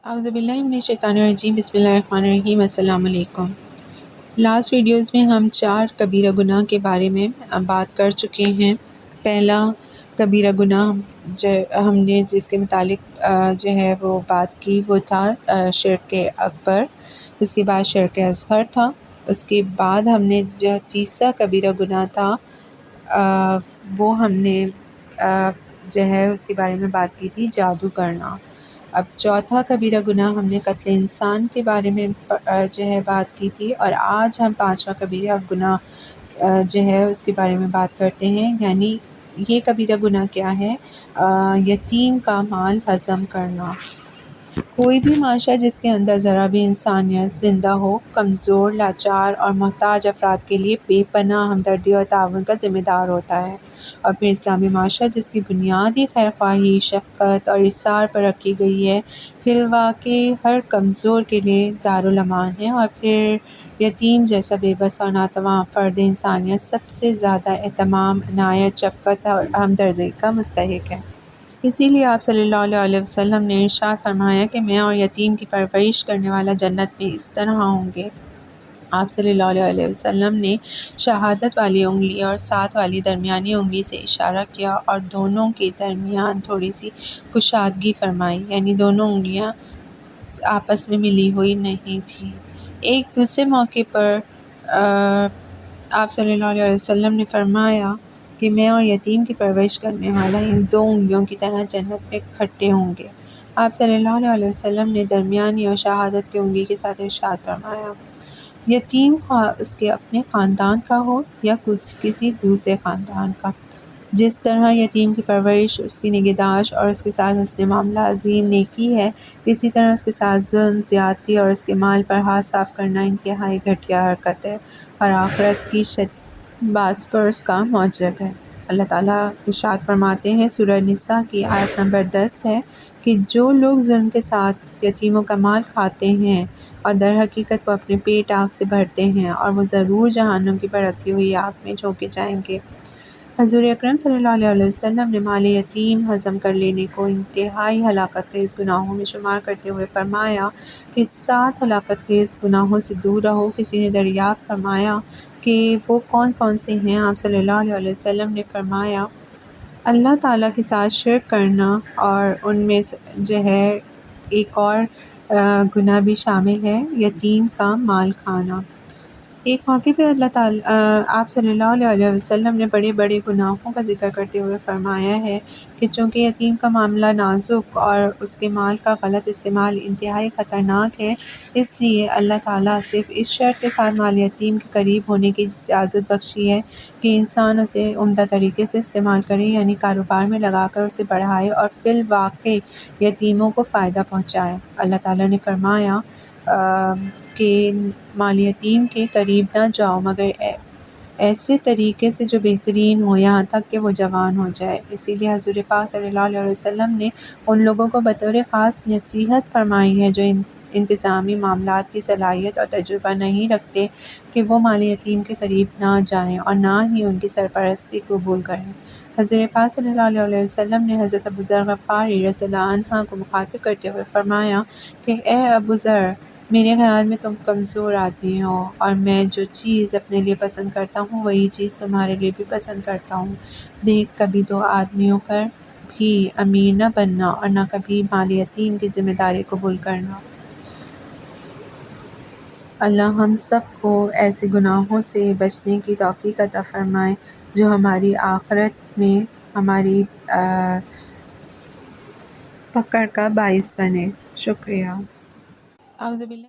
اعوذ باللہ من الشیطان الرجیم، بسم اللہ الرحمن الرحیم۔ السلام علیکم۔ لاسٹ ویڈیوز میں ہم 4 کبیرہ گناہ کے بارے میں بات کر چکے ہیں۔ پہلا کبیرہ گناہ جو ہم نے جس کے متعلق جو ہے وہ بات کی وہ تھا شرک اکبر، اس کے بعد شرک اصغر تھا، اس کے بعد ہم نے جو تیسرا کبیرہ گناہ تھا وہ ہم نے جو ہے اس کے بارے میں بات کی تھی جادو کرنا۔ اب چوتھا کبیرہ گناہ ہم نے قتل انسان کے بارے میں جو ہے بات کی تھی، اور آج ہم 5واں کبیرہ گناہ جو ہے اس کے بارے میں بات کرتے ہیں۔ یعنی یہ کبیرہ گناہ کیا ہے؟ یتیم کا مال ہضم کرنا۔ کوئی بھی معاشرہ جس کے اندر ذرا بھی انسانیت زندہ ہو، کمزور، لاچار اور محتاج افراد کے لیے بے پناہ ہمدردی اور تعاون کا ذمہ دار ہوتا ہے۔ اور پھر اسلامی معاشرہ جس کی بنیادی خیرخواہی، شفقت اور ایثار پر رکھی گئی ہے، فی الواقع ہر کمزور کے لیے دارالامان ہے، اور پھر یتیم جیسا بے بس اور ناتواں فرد انسانیت سب سے زیادہ اہتمام، عنایت، شفقت اور ہمدردی کا مستحق ہے۔ اسی لیے آپ صلی اللہ علیہ وسلم نے ارشاد فرمایا کہ میں اور یتیم کی پرورش کرنے والا جنت میں اس طرح ہوں گے۔ آپ صلی اللہ علیہ وسلم نے شہادت والی انگلی اور ساتھ والی درمیانی انگلی سے اشارہ کیا اور دونوں کے درمیان تھوڑی سی کشادگی فرمائی، یعنی دونوں انگلیاں آپس میں ملی ہوئی نہیں تھیں۔ ایک دوسرے موقع پر آپ صلی اللہ علیہ وسلم نے فرمایا کہ میں اور یتیم کی پرورش کرنے والا ان 2 انگلیوں کی طرح جنت میں اکٹھے ہوں گے۔ آپ صلی اللہ علیہ وسلم نے درمیانی اور شہادت کی انگلی کے ساتھ ارشاد فرمایا، یتیم خواہ اس کے اپنے خاندان کا ہو یا کسی دوسرے خاندان کا، جس طرح یتیم کی پرورش، اس کی نگہداشت اور اس کے ساتھ حسن معاملہ عظیم نیکی ہے، اسی طرح اس کے ساتھ ظلم، زیادتی اور اس کے مال پر ہاتھ صاف کرنا انتہائی گھٹیا حرکت ہے اور آخرت کی باعث پر اس کا موجب ہے۔ اللہ تعالیٰ ارشاد فرماتے ہیں، سورہ نساء کی آیت نمبر 10 ہے کہ جو لوگ ظلم کے ساتھ یتیموں کا مال کھاتے ہیں اور در حقیقت وہ اپنے پیٹ آگ سے بھرتے ہیں اور وہ ضرور جہنم کی بھڑکتی ہوئی آگ میں جھونکے جائیں گے۔ حضور اکرم صلی اللہ علیہ وسلم نے مال یتیم ہضم کر لینے کو انتہائی ہلاکت خیز گناہوں میں شمار کرتے ہوئے فرمایا کہ 7 ہلاکت خیز گناہوں سے دور رہو۔ کسی نے دریافت فرمایا کہ وہ کون کون سے ہیں؟ آپ صلی اللہ علیہ وسلم نے فرمایا، اللہ تعالیٰ کے ساتھ شرک کرنا، اور ان میں جو ہے ایک اور گناہ بھی شامل ہے، یتیم کا مال کھانا۔ ایک موقع پہ اللہ تعالیٰ آپ صلی اللہ علیہ وسلم نے بڑے بڑے گناہوں کا ذکر کرتے ہوئے فرمایا ہے کہ چونکہ یتیم کا معاملہ نازک اور اس کے مال کا غلط استعمال انتہائی خطرناک ہے، اس لیے اللہ تعالیٰ صرف اس شرط کے ساتھ مال یتیم کے قریب ہونے کی اجازت بخشی ہے کہ انسان اسے عمدہ طریقے سے استعمال کرے، یعنی کاروبار میں لگا کر اسے بڑھائے اور فی الواقع یتیموں کو فائدہ پہنچائے۔ اللہ تعالیٰ نے فرمایا کہ مال یتیم کے قریب نہ جاؤ مگر ایسے طریقے سے جو بہترین ہو، یہاں تک کہ وہ جوان ہو جائے۔ اسی لیے حضور پاک صلی اللہ علیہ وسلم نے ان لوگوں کو بطور خاص نصیحت فرمائی ہے جو انتظامی معاملات کی صلاحیت اور تجربہ نہیں رکھتے کہ وہ مال یتیم کے قریب نہ جائیں اور نہ ہی ان کی سرپرستی قبول کریں۔ حضرت پاک صلی اللہ علیہ وسلم نے حضرت ابو ذر غفاری رضی اللہ عنہ کو مخاطب کرتے ہوئے فرمایا کہ اے ابو ذر، میرے خیال میں تم کمزور آدمی ہو، اور میں جو چیز اپنے لیے پسند کرتا ہوں وہی چیز تمہارے لیے بھی پسند کرتا ہوں۔ دیکھ، کبھی 2 آدمیوں پر بھی امیر نہ بننا اور نہ کبھی مال یتیم کی ذمہ داری قبول کرنا۔ اللہ ہم سب کو ایسے گناہوں سے بچنے کی توفیق عطا فرمائے جو ہماری آخرت میں ہماری پکڑ کا باعث بنے۔ شکریہ۔ اعوذ باللہ